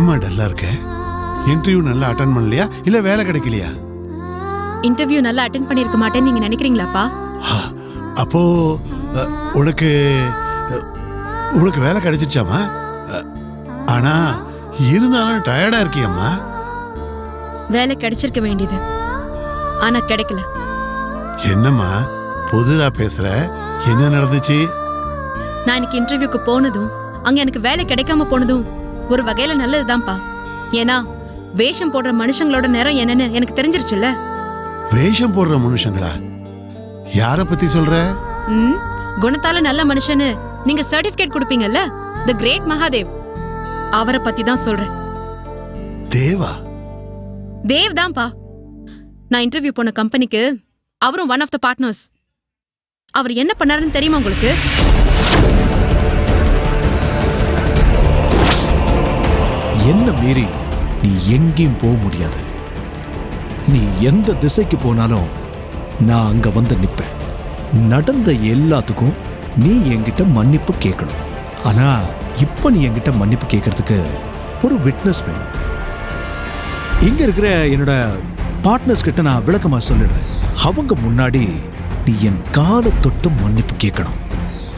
ஏமா டல்லா இருக்க? இன்டர்வியூ நல்லா அட்டெண்ட் பண்ணலையா இல்ல வேலை கிடைக்கலையா? இன்டர்வியூ நல்லா அட்டெண்ட் பண்ணிருக்க மாட்டேன்னு நீங்க நினைக்கிறீங்களாப்பா? அப்போ உனக்கு உனக்கு வேலை கிடைச்சிச்சாமா? ஆனா இருந்தாலும் டயர்டா இருக்கியம்மா. வேலை கிடைச்சிருக்க வேண்டியது, ஆனா கிடைக்கல. என்னம்மா புதுரா பேசுற? என்ன நடந்துச்சு? நான் இன்னைக்கு இன்டர்வியூக்கு போனதும் அங்க எனக்கு வேலை கிடைக்காம போனதும் ஒரு வகையில நல்லதுதான்ப்பா. ஏன்னா வேஷம் போடுற மனுஷங்களோட நேரம் என்னன்னு எனக்கு தெரிஞ்சிருச்சுல்ல. வேஷம் போடுற மனுஷங்களா? யார பத்தி சொல்ற? குணத்தால நல்ல மனுஷன்னு நீங்க சர்டிபிகேட் கொடுப்பீங்கல்ல, தி கிரேட் மகாதேவ், அவரை பத்தி தான் சொல்றேன். தேவா? தேவ் தான்ப்பா. நான் இன்டர்வியூ போன கம்பெனிக்கு அவரும் ஒன் ஆஃப் த பார்ட்னர்ஸ். அவர் என்ன பண்ணாருன்னு தெரியுமா உங்களுக்கு? என்ன மீறி நீ எங்கேயும் போக முடியாது. நீ எந்த திசைக்கு போனாலும் நான் அங்க வந்து நிப்பேன். நடந்த எல்லாத்துக்கும் நீ என்கிட்ட மன்னிப்பு கேட்கணும். ஆனா இப்ப நீ என்கிட்ட மன்னிப்பு கேட்கறதுக்கு ஒரு விட்னஸ் வேணும். இங்க இருக்கிற என்னோட பார்ட்னர்ஸ் கிட்ட நான் விளக்கமா சொல்லிடுறேன். அவங்க முன்னாடி நீ என் காலை தொட்டு மன்னிப்பு கேட்கணும்.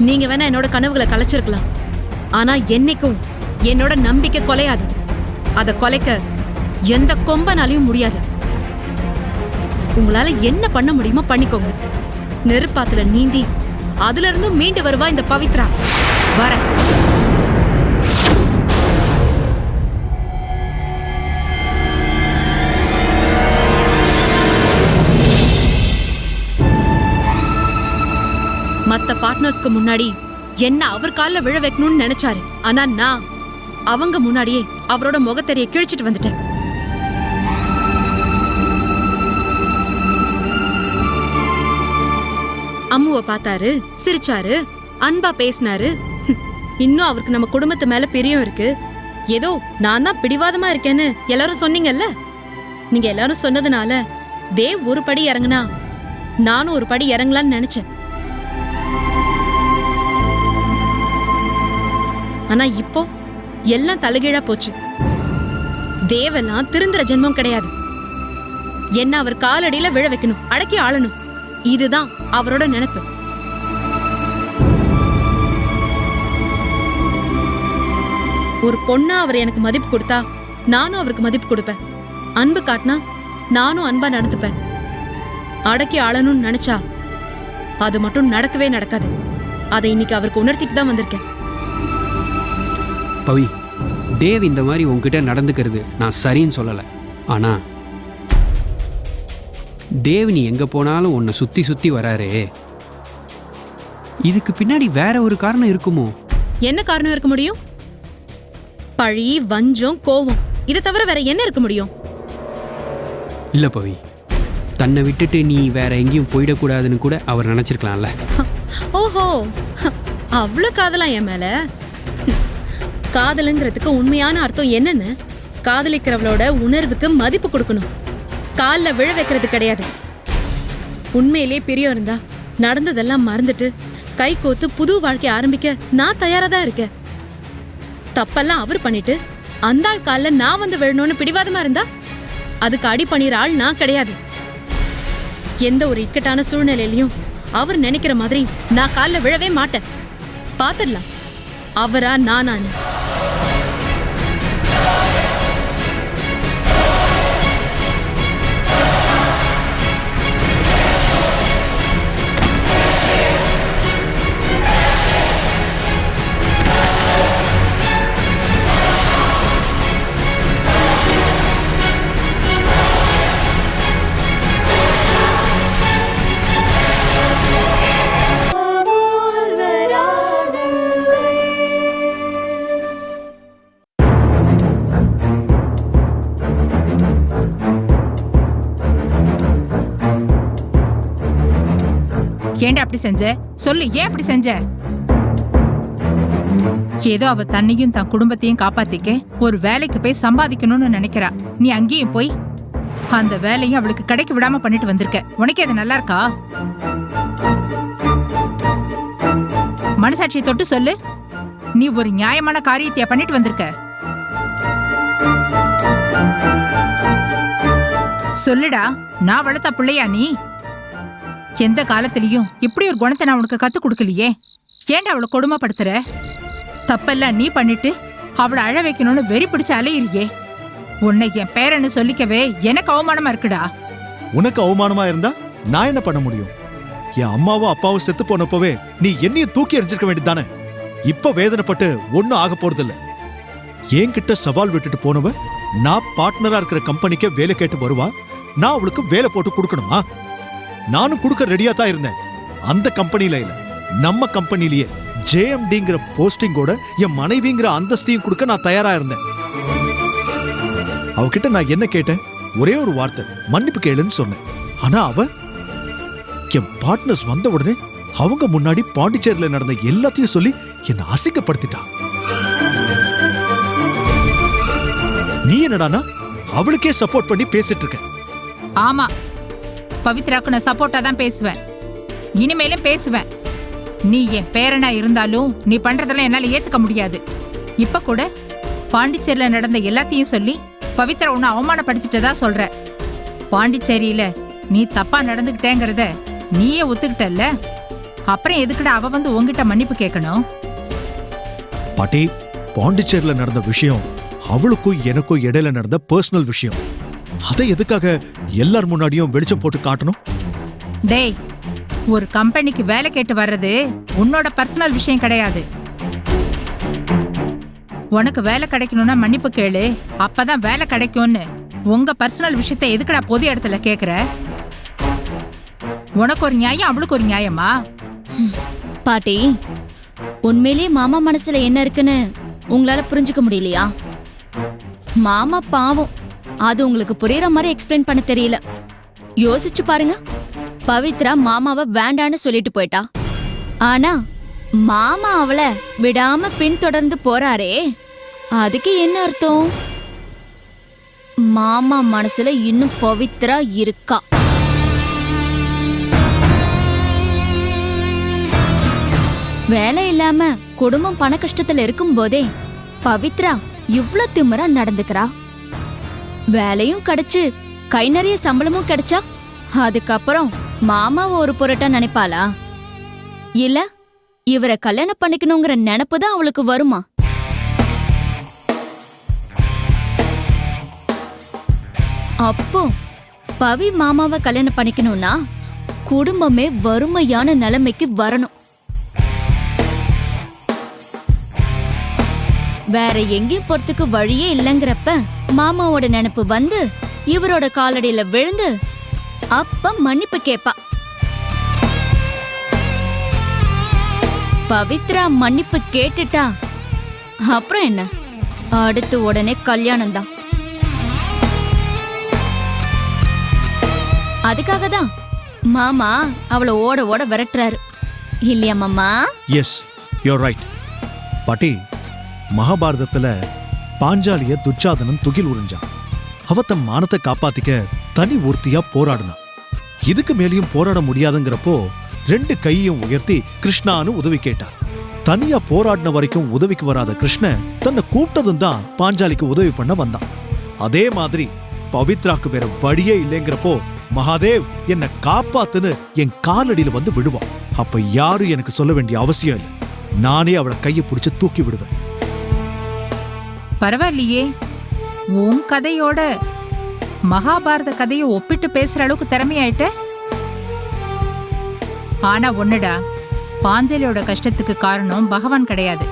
நீங்க வேணா என்னோட கனவுகளை கலைச்சிருக்கலாம், ஆனா என்னைக்கும் என்னோட நம்பிக்கை கொலையாது. அதை கொலைக்க எந்த கொம்பனாலையும் முடியாது. உங்களால என்ன பண்ண முடியுமோ பண்ணிக்கோங்க. நெருப்பாத்துல நீந்தி அதுல இருந்தும் மீண்டு வருவா இந்த பவித்ரா. வர மத்த பார்ட்னர்ஸ்க்கு முன்னாடி என்ன அவர் கால்ல விழ வைக்கணும்னு நினைச்சாரு. ஆனா நான் அவங்க முன்னாடியே அவரோட முகத்தெரிய கிழிச்சிட்டு வந்துட்டேன். அம்முவை பார்த்தாரு, சிரிச்சாரு, அன்பா பேசினாரு. இன்னும் அவருக்கு நம்ம குடும்பத்து மேல பிரியம் இருக்கு. ஏதோ நான் தான் பிடிவாதமா இருக்கேன்னு எல்லாரும் சொன்னீங்கல்ல. நீங்க எல்லாரும் சொன்னதுனால தேவ் ஒரு படி இறங்குனா நானும் ஒரு படி இறங்கலான்னு நினைச்சேன். ஆனா இப்போ எல்லாம் தலைகீழா போச்சு. தேவெல்லாம் திருந்துற ஜென்மம் கிடையாது. என்ன அவர் காலடியில விழ வைக்கணும், அடக்கி ஆளணும். இதுதான் அவரோட நினைப்பு. ஒரு பொண்ணா அவர் எனக்கு மதிப்பு கொடுத்தா நானும் அவருக்கு மதிப்பு கொடுப்பேன். அன்பு காட்டினா நானும் அன்பா நடந்துப்பேன். அடக்கி ஆளணும்னு நினைச்சா அது மட்டும் நடக்கவே நடக்காது. அதை இன்னைக்கு அவருக்கு உணர்த்திட்டு தான் வந்திருக்கேன். பவி, தேவ் இந்த மாதிரி உன்கிட்ட நடந்துக்கிறது நான் சரின்னு சொல்லலை. ஆனா தேவ் நீ எங்க போனாலும் உன்னை சுத்தி சுத்தி வராரே, இதுக்கு பின்னாடி வேற ஒரு காரணம் இருக்குமோ? என்ன காரணம் இருக்க முடியும்? பழி, வஞ்சம், கோவம், இதை தவிர வேற என்ன இருக்க முடியும்? இல்ல பவி, தன்னை விட்டுட்டு நீ வேற எங்கேயும் போயிடக்கூடாதுன்னு கூட அவர் நினைச்சிருக்கலாம்ல. ஓஹோ, அவ்வளவு காதலா என் மேல? காதலுங்கிறதுக்கு உண்மையான அர்த்தம் என்னன்னு, காதலிக்கிறவளோட உணர்வுக்கு மதிப்பு கொடுக்கணும், கால்ல விழ வைக்கிறது கிடையாது. உண்மையிலே பிரியம் இருந்தா நடந்ததெல்லாம் மறந்துட்டு கை கோத்து புது வாழ்க்கை ஆரம்பிக்க நான் தயாரா தான் இருக்கேன். தப்பெல்லாம் அவர் பண்ணிட்டு அந்த ஆள் கால்ல நான் வந்து விழணும்னு பிடிவாதமா இருந்தா அதுக்கு அடி பண்ணிற ஆள் நான் கிடையாது. எந்த ஒரு இக்கட்டான சூழ்நிலையிலையும் அவர் நினைக்கிற மாதிரி நான் கால்ல விழவே மாட்டேன். பாத்துடலாம் அவரா நானான்னு. ஏன்டா அப்படி செஞ்ச? சொல்லு, ஏன் அப்படி செஞ்ச? ஏதோ அவ தன்னையும் தன் குடும்பத்தையும் காப்பாத்திக்க ஒரு வேலைக்கு போய் சம்பாதிக்கணும்னு நினைக்கிறா. நீ அங்கேயும் போய் அந்த வேலையும் அவளுக்கு கிடைக்க விடாம பண்ணிட்டு வந்திருக்க. உனக்கு அது நல்லா இருக்கா? மனசாட்சியை தொட்டு சொல்லு, நீ ஒரு நியாயமான காரியத்தையா பண்ணிட்டு வந்திருக்க? சொல்லுடா, நான் வளர்த்த பிள்ளையா நீ? எந்த காலத்திலயும் இப்படி ஒரு குணத்தை நான் உனக்கு கத்து கொடுக்கலையே. ஏன்டா அவளை கொடுமைப்படுத்துற? தப்பெல்லாம் நீ பண்ணிட்டு அவளை அழ வைக்கணும்னு வெறி பிடிச்சு அலையிறியே. உன்னை என் பேரன்னு சொல்லிக்கவே எனக்கு அவமானமா இருக்குடா. உனக்கு அவமானமா இருந்தா நான் என்ன பண்ண முடியும்? என் அம்மாவும் அப்பாவும் செத்து போனப்பவே நீ என்னையும் தூக்கி எறிஞ்சிருக்க வேண்டியதானே. இப்ப வேதனைப்பட்டு ஒன்னும் ஆக போறது இல்ல. என்கிட்ட சவால் விட்டுட்டு போனவ நான் பார்ட்னரா இருக்கிற கம்பெனிக்கே வேலை கேட்டு வருவா. நான் அவளுக்கு வேலை போட்டு கொடுக்கணுமா? நானும் கொடுக்க ரெடியா தான் இருந்தேன். அந்த கம்பெனில இல்ல, நம்ம கம்பெனிலேயே JMDங்கிற போஸ்டிங்கோட என் மனைவிங்கிற அந்தஸ்தையும் கொடுக்க நான் தயாரா இருந்தேன். அவகிட்ட நான் என்ன கேட்டேன்? ஒரே ஒரு வார்த்தை, மன்னிப்பு கேளுன்னு சொன்னேன். ஆனா அவ என் பார்ட்னர்ஸ் வந்த உடனே அவங்க முன்னாடி பாண்டிச்சேரியில நடந்த எல்லாத்தையும் சொல்லி என்னை அசிங்கப்படுத்திட்டா. நீ என்னடானா அவளுக்கே சப்போர்ட் பண்ணி பேசிட்டு இருக்க. ஆமா, பவித்ராக்கு நான் சப்போர்ட்டா தான் பேசுவேன், இனிமேலும் பேசுவேன். நீ என் பேரனா இருந்தாலும் நீ பண்றதெல்லாம் என்னால ஏத்துக்க முடியாது. இப்ப கூட பாண்டிச்சேரியில நடந்த எல்லாத்தையும் சொல்லி பவித்ரா உன்னை அவமானப்படுத்திட்டதா சொல்ற. பாண்டிச்சேரியில நீ தப்பா நடந்துகிட்டேங்கிறத நீயே ஒத்துக்கிட்டல்ல, அப்புறம் எதுக்குடா அவ வந்து உன்கிட்ட மன்னிப்பு கேட்கணும்? பாட்டி, பாண்டிச்சேரியில நடந்த விஷயம் அவளுக்கும் எனக்கும் இடையில நடந்த பர்சனல் விஷயம். அதை எதுக்காக எல்லார் முன்னாடியும் வெளிச்சம் போட்டு காட்டணும்? டேய், ஒரு கம்பெனிக்கு வேலை கேட்டு வர்றது உன்னோட பர்சனல் விஷயம் கிடையாது. உனக்கு வேலை கிடைக்கணும்னா மன்னிப்பு கேளு, அப்பதான் வேலை கிடைக்கும்னு உங்க பர்சனல் விஷயத்தை எதுக்குடா பொது இடத்துல கேக்குற? உனக்கு ஒரு நியாயம், அவளுக்கு ஒரு நியாயமா? பாட்டி, உண்மையிலேயே மாமா மனசுல என்ன இருக்குன்னு உங்களால புரிஞ்சுக்க முடியலையா? மாமா பாவம், அது உங்களுக்கு புரியற மாதிரி எக்ஸ்பிளைன் பண்ண தெரியல. யோசிச்சு பாருங்க, பவித்ரா மாமாவை வேண்டான்னு சொல்லிட்டு போயிட்டா. ஆனா மாமா அவளை விடாம பின்தொடர்ந்து போறாரே, அதுக்கு என்ன அர்த்தம்? மாமா மனசுல இன்னும் பவித்ரா இருக்கா. வேலை இல்லாம குடும்பம் பண கஷ்டத்துல இருக்கும் போதே பவித்ரா இவ்ளோ திமிரா நடந்துக்கிறா. வேலையும் கிடைச்சு கை நிறைய சம்பளமும் கிடைச்சா அதுக்கப்புறம் மாமாவை ஒரு பொருட்டா நினைப்பாளா? இல்ல இவரை கல்யாணம் பண்ணிக்கணுங்கிற நினைப்பு தான் அவளுக்கு வருமா? அப்போ பவி மாமாவை கல்யாணம் பண்ணிக்கணும்னா குடும்பமே வறுமையான நிலைமைக்கு வரணும். வேற எங்கேயும் போறதுக்கு வழியே இல்லைங்கிறப்ப மாமாவோட நினைப்பு வந்து இவரோட காலடியில விழுந்து அப்ப மன்னிப்பு கேப்பா. பவித்ரா மன்னிப்பு கேட்டுட்டா அப்புறம் என்ன, அடுத்து உடனே கல்யாணம் தான். அதுக்காக தான் மாமா அவளை ஓட ஓட விரட்டுறாரு இல்லையா மாமா? Yes, you're right. பாட்டி, மகாபாரதத்துல பாஞ்சாலிய துச்சாதனன் துகில் உறிஞ்சான். அவ தன் மானத்தை காப்பாத்திக்க தனி ஒருத்தியா போராடினா. இதுக்கு மேலேயும் போராட முடியாதுங்கிறப்போ 2 கையையும் உயர்த்தி கிருஷ்ணான்னு உதவி கேட்டார். தனியா போராடின வரைக்கும் உதவிக்கு வராத கிருஷ்ணன் தன்னை கூப்பிட்டதும் தான் பாஞ்சாலிக்கு உதவி பண்ண வந்தான். அதே மாதிரி பவித்ராக்கு வேற வழியே இல்லைங்கிறப்போ மகாதேவ் என்னை காப்பாத்துன்னு என் காலடியில வந்து விடுவான். அப்ப யாரும் எனக்கு சொல்ல வேண்டிய அவசியம் இல்லை, நானே அவளை கையை பிடிச்சு தூக்கி விடுவேன். பரவாயில்லையே, உன் கதையோட மகாபாரத கதையை ஒப்பிட்டு பேசுற அளவுக்கு திறமையாயிட்ட. ஆனா ஒண்ணுடா, பாஞ்சாலியோட கஷ்டத்துக்கு காரணம் பகவான் கிடையாது.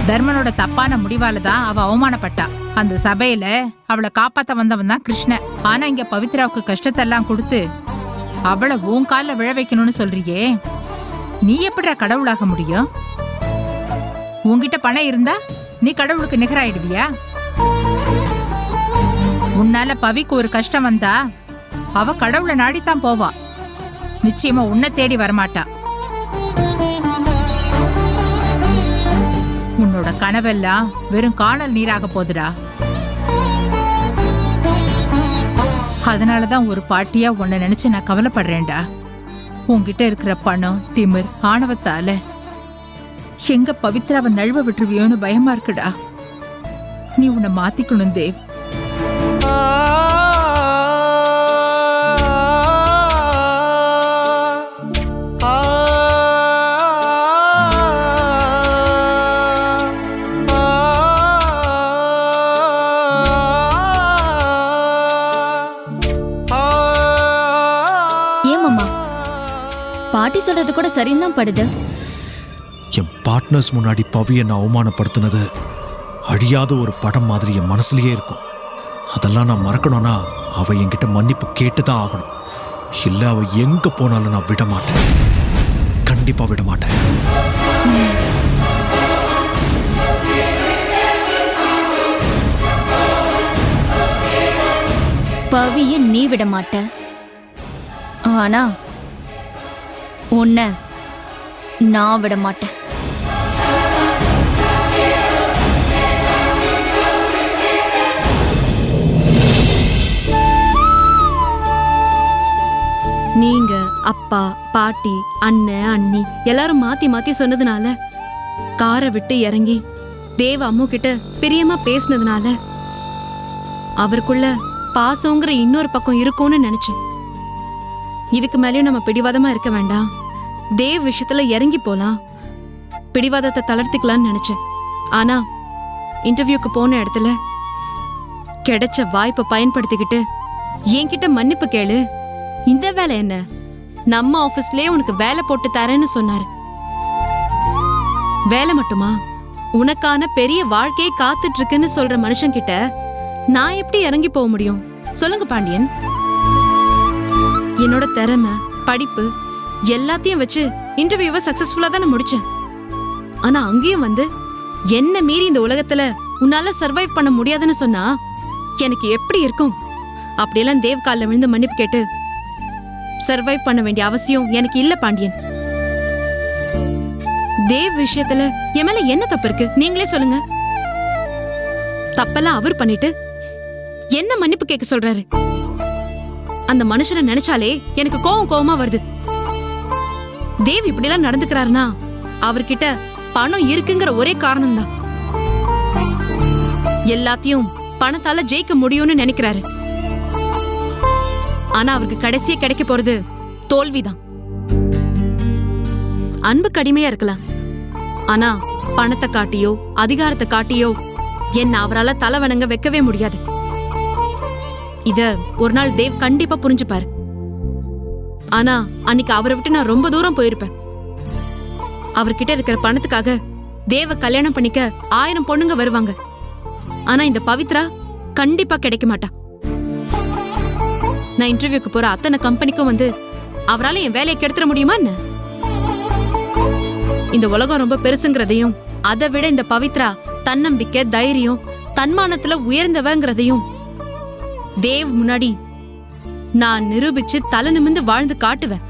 தர்மனோட தப்பான முடிவால தான் அவ அவமானப்பட்டா. அந்த சபையில அவளை காப்பாத்த வந்தவன் தான் கிருஷ்ணன். ஆனா இங்க பவித்ராவுக்கு கஷ்டத்தெல்லாம் கொடுத்து அவளை உன் காலில் விழ வைக்கணும்னு சொல்றியே, நீ எப்படிடா கடவுளாக முடியும்? உன்கிட்ட பணம் இருந்தா நீ கடவுளுக்கு நிகராயிடுவியா? உன்னால பவிக்கு ஒரு கஷ்டம் வந்தா அவ கடவுளை நாடித்தான் போவா, நிச்சயமா உன்னை தேடி வரமாட்டா. உன்னோட கனவெல்லாம் வெறும் காணல் நீராக போகுதுடா. அதனாலதான் ஒரு பாட்டியா உன்னை நினைச்சு நான் கவலைப்படுறேன்டா. உன்கிட்ட இருக்கிற பணம், திமிர், ஆணவத்தால எங்க பவித்ராவை நழுவ விட்டுருவியோன்னு பயமா இருக்குடா. நீ உன்னை மாத்திக்கணும் தேவ். ஏமாமா பாட்டி சொல்றது கூட சரின்னு தான் படுது. என் பார்ட்னர்ஸ் முன்னாடி பவியை நான் அவமானப்படுத்தினது அழியாத ஒரு படம் மாதிரி என் மனசுலயே இருக்கும். அதெல்லாம் நான் மறக்கணும்னா அவ என்கிட்ட மன்னிப்பு கேட்டுதான் ஆகணும். இல்ல அவ எங்க போனாலும் நான் விட மாட்டேன், கண்டிப்பா விட மாட்டேன். பவிய நீ விட மாட்ட, ஆனா உன்னை நான் விட மாட்டேன். நீங்க அப்பா பாட்டி அண்ணன் அண்ணி எல்லாரும் மாத்தி மாத்தி சொன்னதுனால, காரை விட்டு இறங்கி தேவ அம்மு கிட்ட பிரியமா பேசினதுனால அவருக்குள்ள பாசங்கிற இன்னொரு பக்கம் இருக்கும்னு நினைச்சேன். இதுக்கு மேலேயும் நம்ம பிடிவாதமா இருக்க வேண்டாம், தேவ் விஷயத்துல இறங்கி போலாம், பிடிவாதத்தை தளர்த்திக்கலாம்னு நினைச்சேன். ஆனா இன்டர்வியூக்கு போன இடத்துல கிடைச்ச வாய்ப்பை பயன்படுத்திக்கிட்டு என்கிட்ட மன்னிப்பு கேளு, இந்த வேலை என்ன, நம்ம ஆபீஸ்லயே உனக்கு வேலை போட்டு தரேன்னு சொன்னாரு. வேலை மட்டுமா, உனக்கான பெரிய வாழ்க்கையை காத்துட்டு இருக்குன்னு சொல்ற மனுஷன் கிட்ட நான் எப்படி இறங்கி போக முடியும் சொல்லுங்க பாண்டியன்? என்னோட திறமை படிப்பு எல்லாத்தையும் வச்சு இன்டர்வியூவை சக்சஸ்ஃபுல்லா தானே முடிச்சேன். ஆனா அங்கேயும் வந்து என்ன மீறி இந்த உலகத்துல உன்னால சர்வைவ் பண்ண முடியாதுன்னு சொன்னா எனக்கு எப்படி இருக்கும்? அப்படியெல்லாம் தேவ் காலில் விழுந்து மன்னிப்பு கேட்டு சர்வைவ் பண்ண வேண்டிய அவசியம் எனக்கு இல்ல பாண்டியன். தேவ் விஷயத்துல என் மேல என்ன தப்பு இருக்கு நீங்களே சொல்லுங்க. தப்பெல்லாம் அவர் பண்ணிட்டு என்ன மன்னிப்பு கேட்க சொல்றாரு? அந்த மனுஷனை நினைச்சாலே எனக்கு கோவமா வருது. தேவ் இப்படி எல்லாம் நடந்துக்கிறாருன்னா அவர்கிட்ட பணம் இருக்குங்கிற ஒரே காரணம் தான். எல்லாத்தையும் பணத்தால ஜெயிக்க முடியும்னு நினைக்கிறாரு. ஆனா அவருக்கு கடைசியா கிடைக்க போறது தோல்விதான். அன்பு கடுமையா இருக்கலாம், ஆனா பணத்தை காட்டியோ அதிகாரத்தை காட்டியோ என்ன அவரால தலை வணங்க வைக்கவே முடியாது. இத ஒரு நாள் தேவ் கண்டிப்பா புரிஞ்சுப்பாரு. ஆனா அன்னைக்கு அவரை விட்டு நான் ரொம்ப தூரம் போயிருப்பேன். அவர்கிட்ட இருக்கிற பணத்துக்காக தேவ கல்யாணம் பண்ணிக்க 1000 பொண்ணுங்க வருவாங்க. ஆனா இந்த பவித்ரா கண்டிப்பா கிடைக்க மாட்டா. நான் இன்டர்வியூக்கு போற அத்தனை கம்பெனிக்கும் வந்து அவரால என் வேலையை கெடுத்துட முடியுமா என்ன? இந்த உலகம் ரொம்ப பெருசுங்கிறதையும், அதை விட இந்த பவித்ரா தன்னம்பிக்கை தைரியம் தன்மானத்துல உயர்ந்தவங்கிறதையும் தேவ் முன்னாடி நான் நிரூபிச்சு தலை நிமிந்து வாழ்ந்து காட்டுவேன்.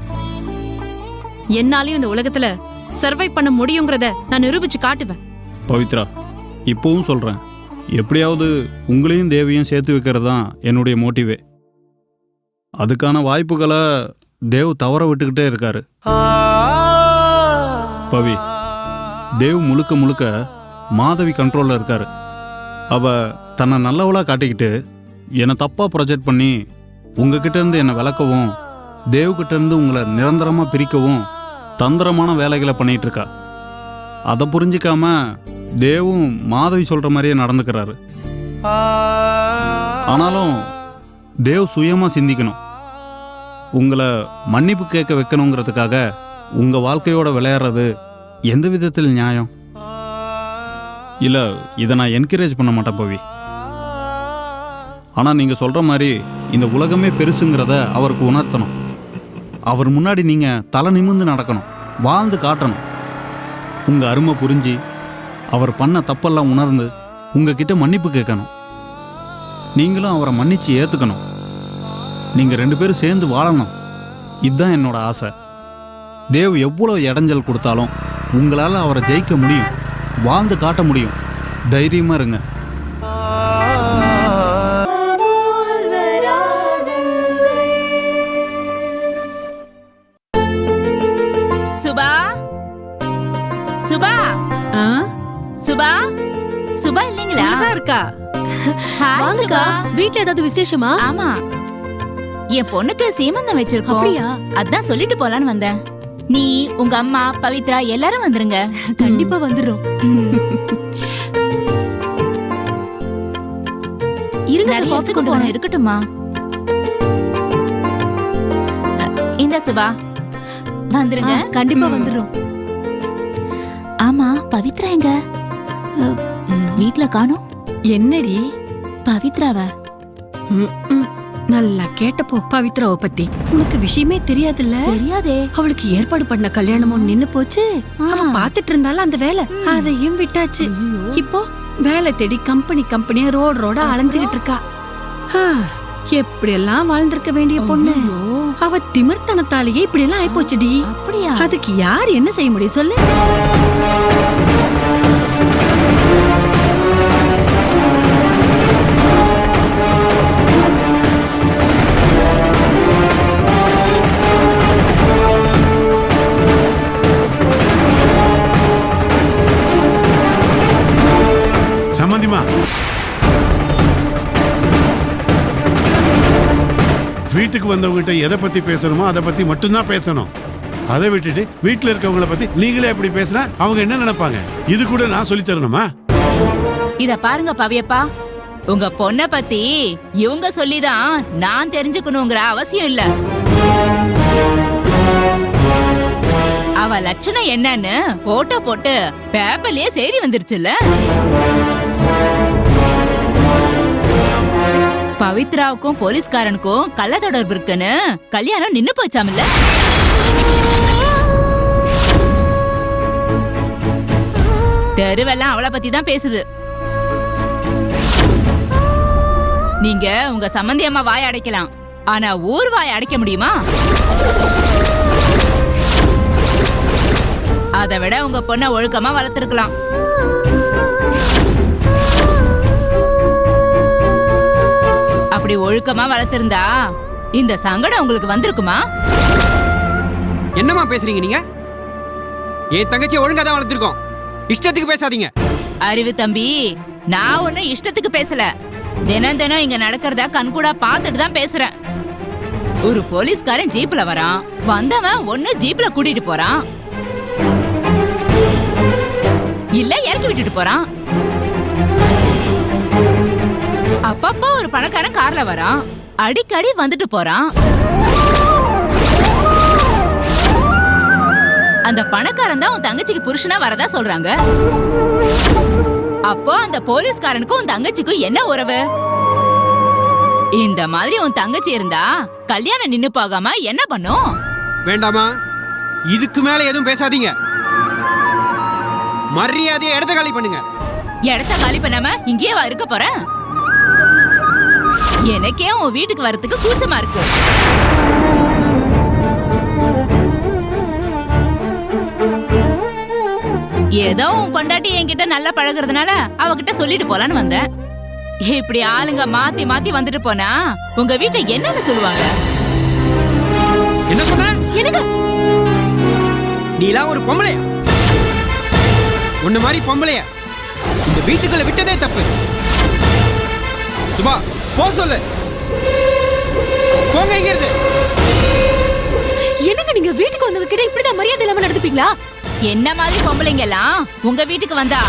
என்னாலையும் இந்த உலகத்துல சர்வை பண்ண முடியுங்கிறத நான் நிரூபிச்சு காட்டுவேன். பவித்ரா, இப்பவும் சொல்றேன், எப்படியாவது உங்களையும் தேவியும் சேர்த்து வைக்கிறது தான் என்னுடைய மோட்டிவே. அதுக்கான வாய்ப்புகளை தேவ் தவற விட்டுக்கிட்டே இருக்காரு. பவி, தேவ் முழுக்க முழுக்க மாதவி கண்ட்ரோல்ல இருக்காரு. அவ தன்னை நல்லவளா காட்டிக்கிட்டு என்னை தப்பா ப்ரொஜெக்ட் பண்ணி உங்ககிட்ட இருந்து என்னை விளக்கவும், தேவ்கிட்ட இருந்து உங்களை நிரந்தரமா பிரிக்கவும் தந்திரமான வேலைகளை பண்ணிட்டு இருக்கா. அதை புரிஞ்சிக்காம தேவும் மாதவி சொல்ற மாதிரியே நடந்துக்கிறாரு. ஆனாலும் தேவ் சுயமா சிந்திக்கணும். உங்களை மன்னிப்பு கேட்க வைக்கணுங்கிறதுக்காக உங்க வாழ்க்கையோட விளையாடுறது எந்த விதத்தில் நியாயம்? இல்ல, இதை நான் என்கரேஜ் பண்ண மாட்டேன் பவி. ஆனா நீங்க சொல்ற மாதிரி இந்த உலகமே பெருசுங்கிறத அவருக்கு உணர்த்தணும். அவர் முன்னாடி நீங்க தலை நிமிர்ந்து நடக்கணும், வாழ்ந்து காட்டணும். உங்க அருமை புரிஞ்சு அவர் பண்ண தப்பெல்லாம் உணர்ந்து உங்ககிட்ட மன்னிப்பு கேட்கணும். நீங்களும் அவரை மன்னிச்சு ஏத்துக்கணும். நீங்க 2 பேரும் சேர்ந்து வாழணும். இதுதான் என்னோட ஆசை. தேவ் எவ்வளவு இடைஞ்சல் கொடுத்தாலும் உங்களால் அவரை ஜெயிக்க முடியும், வாழ்ந்து காட்ட முடியும். தைரியமா இருங்க. சுபா, சுபா, சுபா சுபா இல்லீங்களா? இருக்கா? ஹாய் வாங்கக்கா. சுபா. வீட்ல ஏதாவது விசேஷமா? ஆமா, என் பொண்ணுக்கு சீமந்தம் வச்சிருக்கோம். அப்படியா? அதான் சொல்லிட்டு போலான்னு வந்தேன். நீ உங்க அம்மா பவித்ரா எல்லாரும் வந்துருங்க. கண்டிப்பா வந்துடுறோம். இருங்க, நிறைய காஃபி இடத்துக்கு கொண்டு போகணும், வரேன். இருக்கட்டுமா? இந்த சுபா வந்துருங்க. கண்டிப்பா வந்துடுறோம். ஆமா, பவித்ரா எங்க? வீட்ல காணோம். என்னடி? பவித்ராவ நல்லா கேட்டப்போ பவித்ராவை பத்தி உனக்கு விஷயமே தெரியாதுல்ல? தெரியாதே. அவளுக்கு ஏற்பாடு பண்ண கல்யாணமும் நின்னு போச்சு. அவ பாத்துட்டு இருந்தாலும் அந்த வேலை அதையும் விட்டாச்சு. இப்போ வேலை தேடி கம்பெனியா ரோட அலைஞ்சுகிட்டு இருக்கா. எப்படி எல்லாம் வாழ்ந்திருக்க வேண்டிய பொண்ணு அவ திமிர்த்தனத்தாலேயே இப்படி எல்லாம் ஆயிப்போச்சுடி. அப்படியா? அதுக்கு யார் என்ன செய்ய முடியும் சொல்லு? சம்மந்திமா, வீட்டுக்கு வந்தவங்ககிட்ட எதை பத்தி பேசணுமோ அதை பத்தி மட்டும்தான் பேசணும். அதை விட்டுட்டு வீட்டுல இருக்கவங்கள பத்தி நீங்களே எப்படி பேசுற அவங்க என்ன நினைப்பாங்க? இது கூட நான் சொல்லி தரணுமா? இத பாருங்க பவியப்பா, உங்க பொண்ண பத்தி இவங்க சொல்லிதான் நான் தெரிஞ்சுக்கணுங்கிற அவசியம் இல்ல. அவ லட்சணம் என்னன்னு போட்டோ போட்டு பேப்பர்லயே செய்தி வந்துருச்சுல்ல. பவித்ராவுக்கும் போலீஸ்காரனுக்கும் கள்ள தொடர்பு இருக்குன்னு கல்யாணம் நின்னு போச்சாமில்ல. தெருவெல்லாம் அவளை பத்தி தான் பேசுது. நீங்க உங்க சம்பந்தி அம்மா வாய் அடைக்கலாம், ஆனா ஊர் வாய் அடைக்க முடியுமா? அதை விட உங்க பொண்ணை ஒழுக்கமா வளர்த்திருக்கலாம். அப்படி ஒழுக்கமா வளர்த்திருந்தா இந்த சங்கடம் உங்களுக்கு வந்திருக்குமா? என்னம்மா பேசுறீங்க நீங்க? என் தங்கச்சி ஒழுங்கா தான் வளர்த்துருக்கோம், இஷ்டத்துக்கு பேசாதீங்க. அறிவு தம்பி, நான் ஒண்ணு இஷ்டத்துக்கு பேசல. தினம் தினம் இங்க நடக்கிறத கண்கூடா பார்த்துட்டு தான் பேசுறேன். ஒரு போலீஸ்காரன் ஜீப்ல வரான், வந்தவன் ஒண்ணு ஜீப்ல கூட்டிட்டு போறான், இல்ல இறக்கி விட்டுட்டு போறான். அப்பப்போ ஒரு பணக்காரன் கார்ல வரான், அடிக்கடி வந்துட்டு போறான். அந்த பணக்காரன் தான் உன் தங்கச்சிக்கு புருஷனா வரதா சொல்றாங்க. அப்போ அந்த போலீஸ்காரனுக்கும் உன் தங்கச்சிக்கும் என்ன உறவு? இந்த மாதிரி உன் தங்கச்சி இருந்தா கல்யாணம் நின்னு போகாம என்ன பண்ணும்? வேண்டாமா, இதுக்கு மேல எதுவும் பேசாதீங்க. மரியாதையை இடத்த காலி பண்ணுங்க. இடத்த காலி பண்ணாம இங்கேயே வா இருக்க போறேன்? எனக்கே உன் வீட்டுக்கு வரதுக்கு கூச்சமா இருக்கு. ஏதோ உன் பொண்டாட்டி என்கிட்ட நல்லா பழகுறதுனால அவகிட்ட சொல்லிட்டு போலான்னு வந்தேன். இப்படி ஆளுங்க மாத்தி மாத்தி வந்துட்டு போனா உங்க வீட்டை என்னன்னு சொல்லுவாங்க? என்ன சொன்ன? எனக்கு நீலாம் ஒரு பொம்பளையா? உன்ன மாதிரி பொம்பளையா இந்த வீட்டுக்குள்ள விட்டதே தப்பு. சுபா, போ சொல்லு. போங்க இங்க இருந்து. என்னங்க நீங்க வீட்டுக்கு வந்தவங்க கிட்ட இப்படிதான் மரியாதை இல்லாம நடந்துப்பீங்களா? என்ன மாதிரி பொம்பளைங்க எல்லாம் உங்க வீட்டுக்கு வந்தா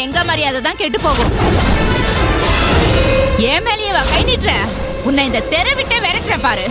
எங்க மரியாதை தான் கெட்டு போகும். ஏன் மேலேயே வா, கை நீட்டுற. உன்னை இந்த தெரு விட்டே விரட்டுற பாரு.